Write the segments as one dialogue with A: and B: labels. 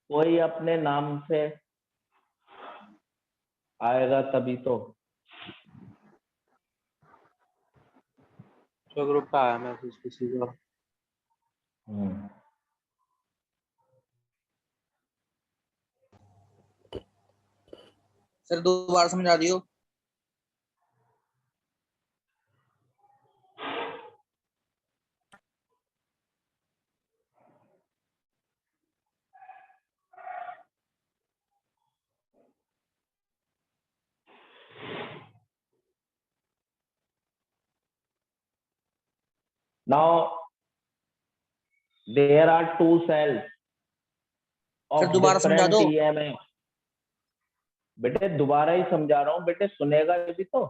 A: कोई अपने नाम से आएगा तभी तो।
B: जो ग्रुप का आया मैसेज किसी को।
C: सर दोबारा समझा दियो।
A: Now there are two cells
C: sir
A: of
C: दोबारा समझा
A: different
C: दो।
A: EMF। बेटे दोबारा ही समझा रहा हूँ, बेटे सुनेगा भी तो।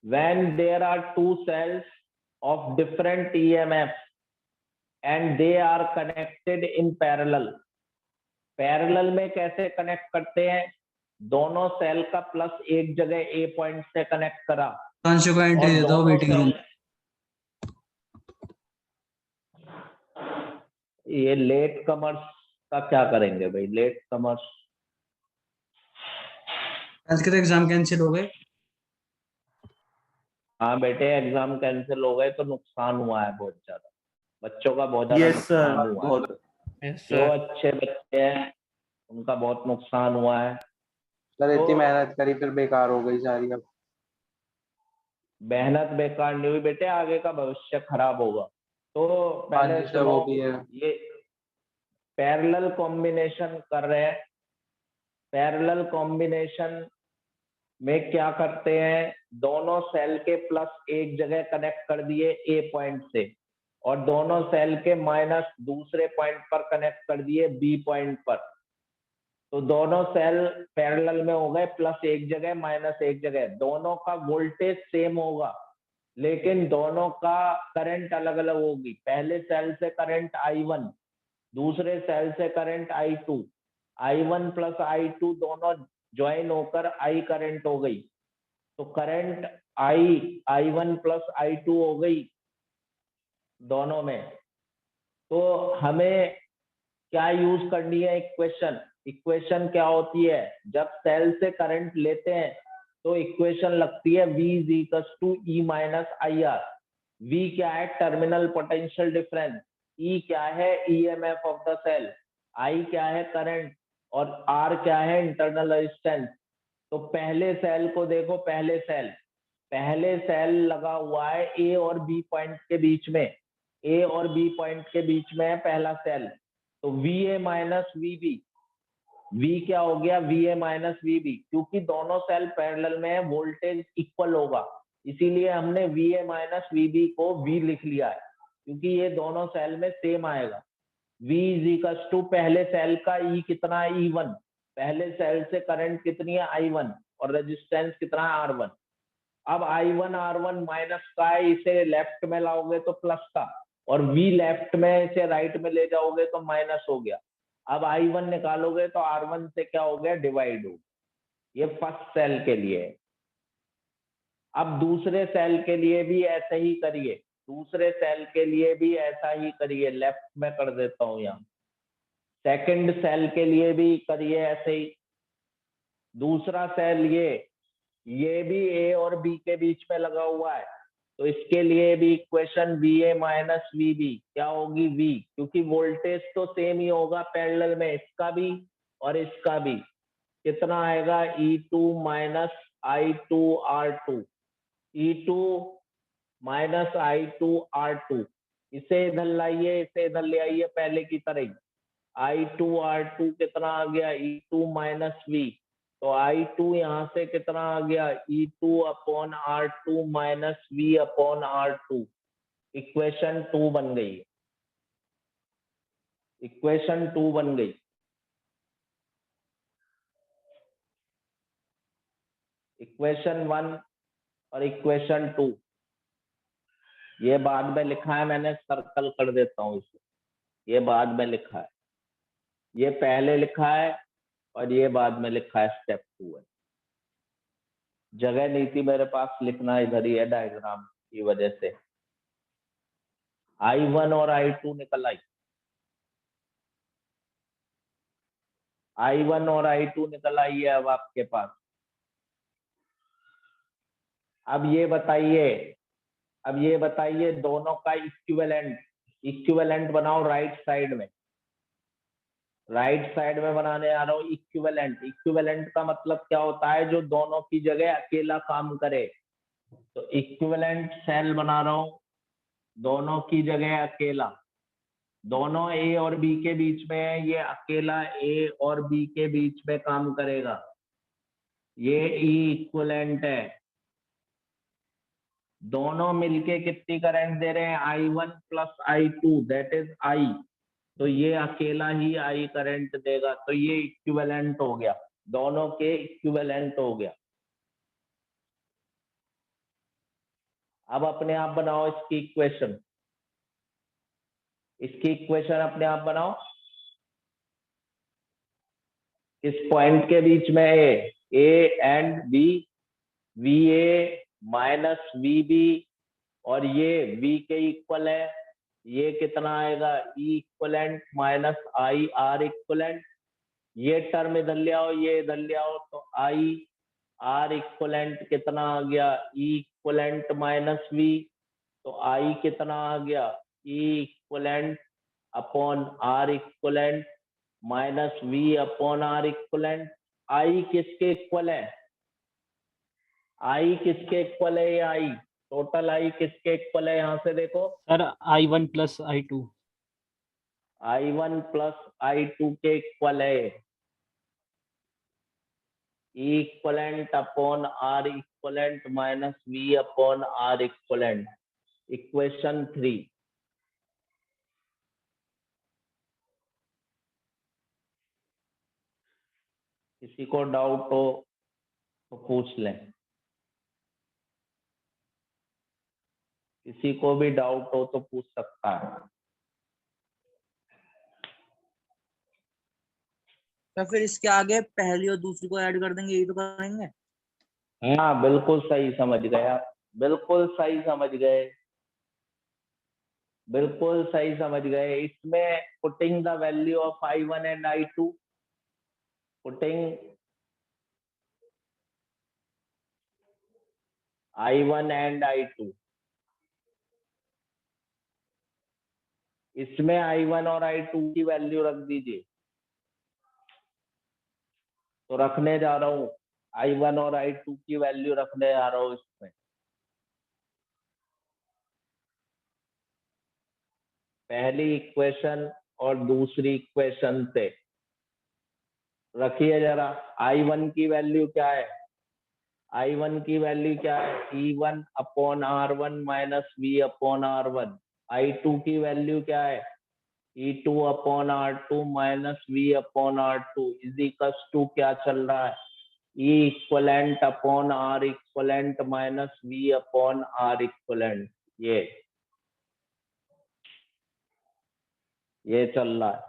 A: When there are two cells of different EMF and they are connected in parallel। Parallel में कैसे कनेक्ट करते हैं? दोनों सेल का प्लस एक जगह ए पॉइंट से कनेक्ट करा और दोनों
D: मीटिंग रूम।
A: ये लेट कमर्स का क्या करेंगे भाई? लेट कमर्स
D: आज के तो एग्जाम कैंसिल हो गए।
A: हाँ बेटे, एग्जाम कैंसिल हो गए तो नुकसान हुआ है बहुत ज्यादा, बच्चों का बहुत ज्यादा
E: यस सर,
A: नुकसान हुआ है।
E: बहुत।
A: जो अच्छे बच्चे हैं उनका बहुत नुकसान हुआ है।
B: सर इतनी मेहनत करी फिर बेकार हो गई सारी। अब
A: मेहनत बेकार नहीं हुई बेटे, आगे का भविष्य खराब होगा। तो पहले
B: सर वो भी है।
A: ये पैरेलल कॉम्बिनेशन कर रहे हैं। पैरेलल कॉम्बिनेशन में क्या करते हैं? दोनों सेल के प्लस एक जगह कनेक्ट कर दिए ए पॉइंट से और दोनों सेल के माइनस दूसरे पॉइंट पर कनेक्ट कर दिए बी पॉइंट पर। तो दोनों सेल पैरेलल में हो गए, प्लस एक जगह माइनस एक जगह। दोनों का वोल्टेज सेम होगा लेकिन दोनों का करंट अलग अलग होगी। पहले सेल से करंट I1, दूसरे सेल से current I2। I1 plus I2 दोनों ज्वाइन होकर I करंट हो गई। तो करंट I1 प्लस I2 हो गई दोनों में। तो हमें क्या यूज करनी है? इक्वेशन। इक्वेशन क्या होती है? जब सेल से करंट लेते हैं तो इक्वेशन लगती है V is equal to E minus IR। V क्या है? Terminal potential difference. E क्या है? EMF of the cell. I क्या है? करंट। और R क्या है? Internal resistance. तो पहले सेल को देखो, पहले सेल लगा हुआ है A और B पॉइंट के बीच में। A और B पॉइंट के बीच में है पहला सेल। तो VA माइनस VB, V क्या हो गया? VA minus VB। क्योंकि दोनों सेल पैरेलल में है, वोल्टेज इक्वल होगा, इसीलिए हमने VA माइनस VB को V लिख लिया है, क्योंकि ये दोनों सेल में सेम आएगा। V इज इक्वल टू पहले सेल का E कितना है? E1। पहले सेल से करंट कितनी है? I1। और रेजिस्टेंस कितना है? R1। अब I1 R1 माइनस का है, इसे लेफ्ट में लाओगे तो प्लस का, और V लेफ्ट में इसे राइट में ले जाओगे तो माइनस हो गया। अब I1 निकालोगे तो R1 से क्या हो गया? डिवाइड हो। ये फर्स्ट सेल के लिए है। अब दूसरे सेल के लिए भी ऐसे ही करिए, दूसरे सेल के लिए भी ऐसा ही करिए। लेफ्ट में कर देता हूं यहाँ। सेकंड सेल के लिए भी करिए ऐसे ही। दूसरा सेल ये भी A और B के बीच में लगा हुआ है, तो इसके लिए भी इक्वेशन VA माइनस VB क्या होगी? V, क्योंकि वोल्टेज तो सेम ही होगा पैरेलल में, इसका भी और इसका भी। कितना आएगा? E2 minus I2 R2। E2 minus I2 R2। इसे इधर लाइए, इसे इधर ले आइए पहले की तरह ही। I2 R2 कितना आ गया? E2 minus V। तो I2 यहां से कितना आ गया? E2 upon R2 minus V upon R2। Equation 2 बन गई। इक्वेशन 2 बन गई। इक्वेशन 1 और इक्वेशन 2 ये बाद में लिखा है मैंने, सर्कल कर देता हूं इसे। ये बाद में लिखा है, ये पहले लिखा है और ये बाद में लिखा है। स्टेप 2 है। जगह नहीं थी मेरे पास, लिखना इधर ही है डायग्राम की वजह से। I1 और I2 निकल आई। I1 और I2 निकल आई है अब आपके पास। अब ये बताइए दोनों का इक्विवेलेंट बनाओ राइट साइड में बनाने आ रहा हूँ। इक्विवेलेंट का मतलब क्या होता है, जो दोनों की जगह अकेला काम करे। तो इक्विवेलेंट सेल बना रहा हूँ, दोनों की जगह अकेला, दोनों ए और बी के बीच में है, ये अकेला ए और बी के बीच में काम करेगा, ये ई इक्विवेलेंट है। दोनों मिलके कितनी करंट दे रहे हैं, I1 plus I2 that is I। तो ये अकेला ही I करंट देगा, तो ये इक्विवेलेंट हो गया, दोनों के इक्विवेलेंट हो गया। अब अपने आप बनाओ इसकी इक्वेशन अपने आप बनाओ। इस पॉइंट के बीच में A and B, VA minus VB, और ये V के इक्वल है, ये कितना आएगा, E equivalent minus I R equivalent. ये टर्म इधर ले आओ, ये इधर ले आओ, तो I R इक्वलेंट कितना आ गया, E इक्वलेंट माइनस V, तो I कितना आ गया, E equivalent upon R equivalent minus V upon R equivalent. I किसके इक्वल है, I किसके इक्वल है, ये I टोटल I किसके इक्वल है, यहां से देखो
E: sir I1 plus I2।
A: I1 plus I2 के इक्वल है, E equivalent upon R equivalent minus V upon R equivalent. Equation 3। किसी को डाउट हो तो पूछ लें, किसी को भी डाउट हो तो पूछ सकता है।
C: तो फिर इसके आगे पहली और दूसरी को ऐड कर देंगे, यही तो करेंगे।
A: हाँ बिल्कुल सही समझ गए आप, बिल्कुल सही समझ गए, बिल्कुल सही समझ गए। इसमें putting the value of I1 and I2, putting I1 and I2, इसमें I1 और I2 की वैल्यू रख दीजिए। तो रखने जा रहा हूं, I1 और I2 की वैल्यू रखने जा रहा हूं इसमें। पहली इक्वेशन और दूसरी इक्वेशन से रखिए जरा। I1 की वैल्यू क्या है, I1 की वैल्यू क्या है, E1 upon R1 minus V upon R1। I2 की वैल्यू क्या है, E2 upon R2 minus V upon R2 is equals to क्या चल रहा है, E equivalent upon R equivalent minus V upon R equivalent. ये चल रहा है।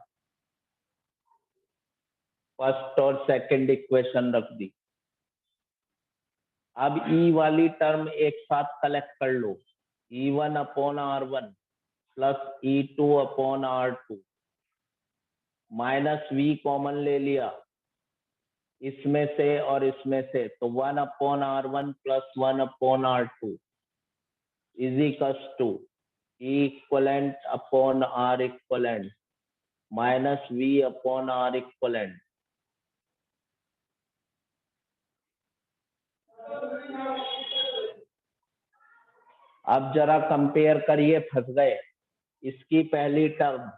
A: फर्स्ट और सेकंड इक्वेशन रख दी। अब E वाली टर्म एक साथ कलेक्ट कर लो, E1 upon R1 plus E2 upon R2 minus V common ले लिया इसमें से और इसमें से, तो 1 upon R1 plus 1 upon R2 is equals to E equivalent upon R equivalent minus V upon R equivalent. अब जरा कंपेयर करिए, फंस गए। इसकी पहली टर्म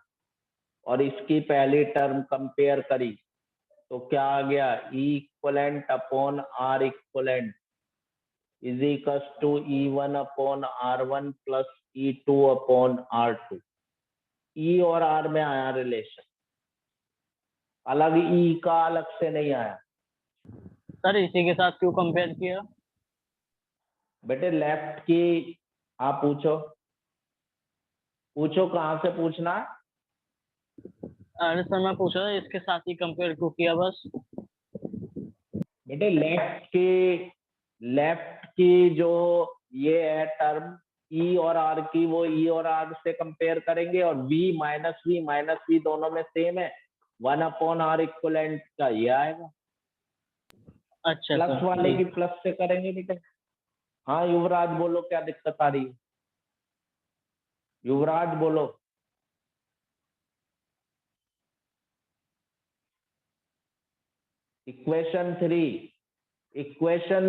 A: और इसकी पहली टर्म कंपेयर करी तो क्या आ गया, E equivalent upon R equivalent is equals to E1 upon R1 plus E2 upon R2। E और R में आया रिलेशन, अलग E का अलग से नहीं आया।
E: सर इसी के साथ क्यों कंपेयर किया?
A: बेटे लेफ्ट की आप पूछो कहाँ से पूछना है।
E: अरे सर मैं पूछ रहा था इसके साथ ही कंपेयर क्यों किया बस।
A: बेटे लेफ्ट की जो ये है टर्म E और R की, वो E और R से कंपेयर करेंगे, और V माइनस V दोनों में सेम है, 1/r इक्वलेंट का ये आएगा।
E: अच्छा
A: प्लस
E: सर
A: वाले
E: जी।
A: की प्लस से करेंगे बेटा। हाँ युवराज बोलो, क्या दिक्कत आ रही है? युवराज बोलो। इक्वेशन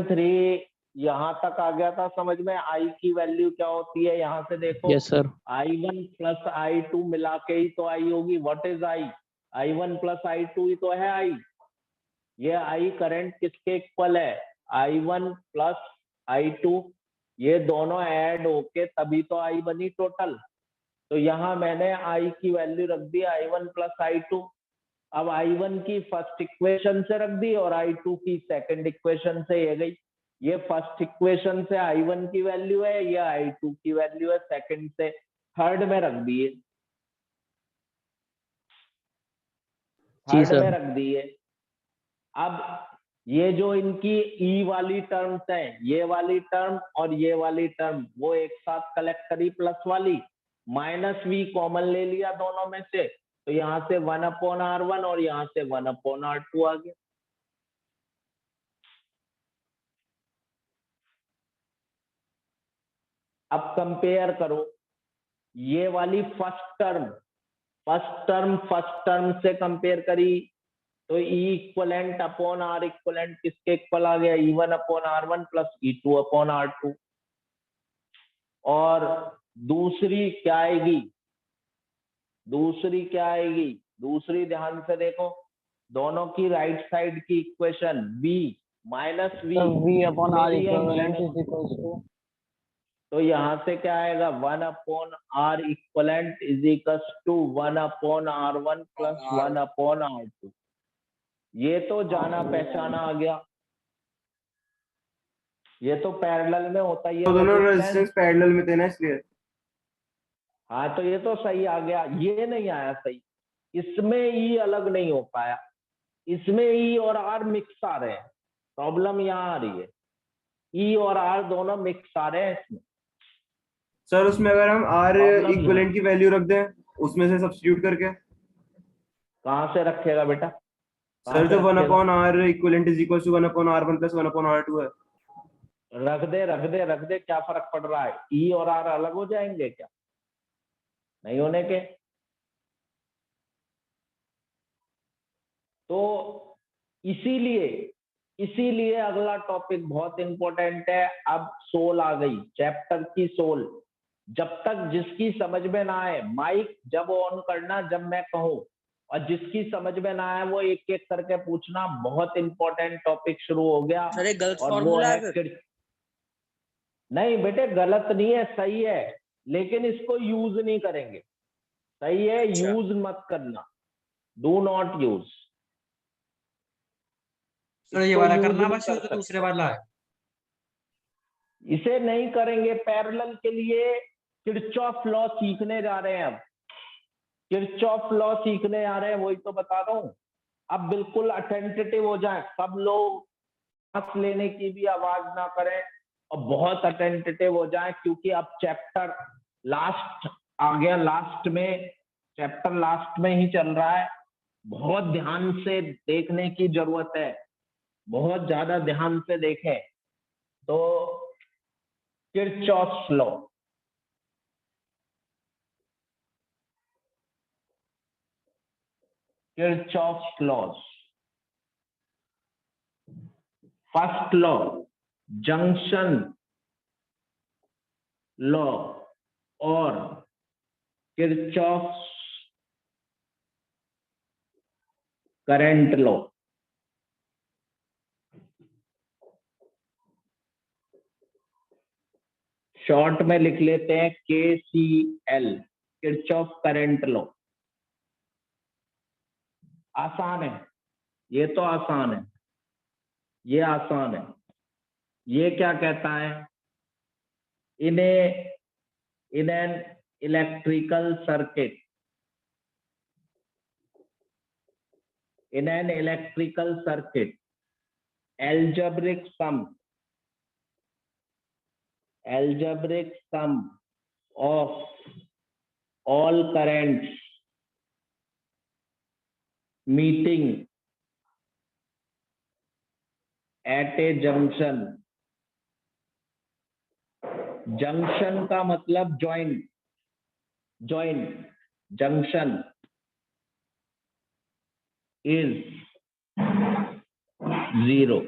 A: 3 यहां तक आ गया था समझ में? आई की वैल्यू क्या होती है यहाँ से देखो।
E: Yes sir.
A: I1 plus I2 मिला के ही तो आई होगी। What is I? I1 plus I2 ही तो है आई। ये आई करंट किसके इक्वल है? I1 प्लस I2, ये दोनों ऐड होके तभी तो आई बनी टोटल। तो यहाँ मैंने आई की वैल्यू रख दी I1 प्लस I2। अब I1 की फर्स्ट इक्वेशन से रख दी और I2 की सेकंड इक्वेशन से ये गई। ये फर्स्ट इक्वेशन से I1 की वैल्यू है, ये I2 की वैल्यू है सेकंड से थर्ड में रख दिए।
E: जी
A: थर्ड में
E: सर।
A: रख दिए। अब ये जो इनकी ई वाली टर्म्स हैं, ये वाली टर्म और ये वाली टर्म, वो एक साथ कलेक्ट करी प्लस वाली, माइनस वी कॉमन ले लिया दोनों में से, तो यहाँ से 1/r1 और यहाँ से 1/r2 आ गया। अब कंपेयर करो ये वाली फर्स्ट टर्म से कंपेयर करी तो E equivalent upon R equivalent किसके इक्वल आ गया? E1/r1 plus E2/r2। और दूसरी क्या आएगी? दूसरी ध्यान से देखो, दोनों की राइट साइड की equation V minus V
E: sir V upon R
A: ले लिया
E: equivalent
A: minus,
E: is equals to.
A: तो यहाँ से क्या आएगा? 1/r equivalent is equals to 1/r1 plus 1/r2। ये तो जाना पहचाना आ गया। ये तो पैरेलल में होता ही है
B: तो दोनों
A: रेजिस्टेंस।
B: रेजिस्टेंस पैरेलल में थे ना, इसलिए।
A: हाँ तो ये तो सही आ गया, ये नहीं आया सही। इसमें ई अलग नहीं हो पाया, इसमें ई और आर मिक्स आ रहे हैं। प्रॉब्लम यहाँ आ रही है, ई और आर दोनों मिक्स आ रहे हैं इसमें।
B: सर उसमें अगर हम आर
A: प्रॉब्लम
B: इक्विवेलेंट की वैल्यू रख दें उसमें से सब्स्टिट्यूट करके,
A: कहाँ से रखेगा बेटा? कहाँ
B: सर
A: से
B: जो
A: रखेगा?
B: 1/r equivalent is equal to 1/r1 plus 1/r2 है।
A: रख दे, क्या फर्क पड़ रहा है? ई और आर अलग हो जाएंगे क्या? नहीं होने के। तो इसीलिए अगला टॉपिक बहुत इंपॉर्टेंट है। अब सोल आ गई, चैप्टर की सोल। जब तक जिसकी समझ में ना आए, माइक जब ऑन करना जब मैं कहूं, और जिसकी समझ में ना आए वो एक एक करके पूछना। बहुत इंपॉर्टेंट टॉपिक शुरू हो गया
C: सर ये गलत
A: और वो
C: फॉर्मूला
A: है
C: है फिर?
A: नहीं बेटे गलत नहीं है, सही है, लेकिन इसको यूज नहीं करेंगे। सही है,
C: अच्छा।
A: यूज मत करना, डू नॉट यूज।
D: सर ये
A: इसको
D: वाला
A: यूज
D: करना
A: नहीं
D: बस,
A: कर
D: ये तो
A: सकते,
D: दूसरे वाला है।
A: इसे नहीं करेंगे। पैरेलल के लिए किरचॉफ लॉ सीखने जा रहे हैं। अब किरचॉफ लॉ सीखने जा रहे हैं, वही तो बता रहा हूं। अब बिल्कुल अटेंटिव हो जाए सब लोग, सांस लेने की भी आवाज ना करें और बहुत अटेंटिव हो जाए, क्योंकि अब चैप्टर लास्ट आ गया। चैप्टर लास्ट में ही चल रहा है। बहुत ध्यान से देखने की जरूरत है, बहुत ज्यादा ध्यान से देखें। तो Kirchhoff's law, Kirchhoff's laws. First law junction law और किरचॉफ्स करंट लॉ। शॉर्ट में लिख लेते हैं KCL, किरचॉफ करंट लॉ। आसान है, ये तो आसान है, ये आसान है। ये क्या कहता है? In an electrical circuit, in an electrical circuit, algebraic sum of all currents meeting at a junction. Junction का मतलब जॉइंट, जंक्शन इज 0.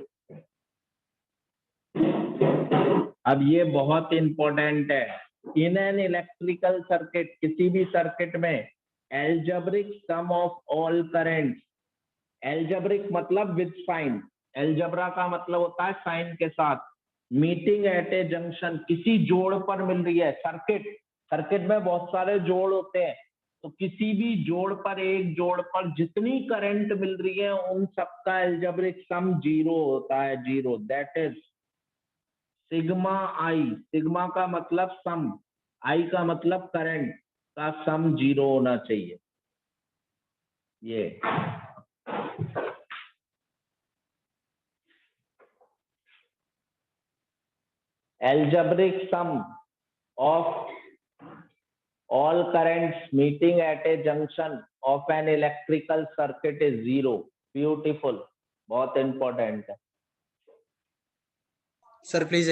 A: अब ये बहुत इंपॉर्टेंट है. इन एन इलेक्ट्रिकल सर्किट, किसी भी सर्किट में algebraic sum of all current, algebraic मतलब विद साइन, एल्जेब्रा का मतलब होता है साइन के साथ, मीटिंग एट ए जंक्शन, किसी जोड़ पर मिल रही है. सर्किट में बहुत सारे जोड़ होते हैं, तो किसी भी जोड़ पर, एक जोड़ पर जितनी करंट मिल रही है उन सबका एल्जेब्रिक सम 0 होता है, 0. That is sigma I. Sigma का मतलब सम, आई का मतलब करंट का सम 0 होना चाहिए. ये algebraic sum of all currents meeting at a junction of an electrical circuit is 0. Beautiful, बहुत important है.
D: Sir please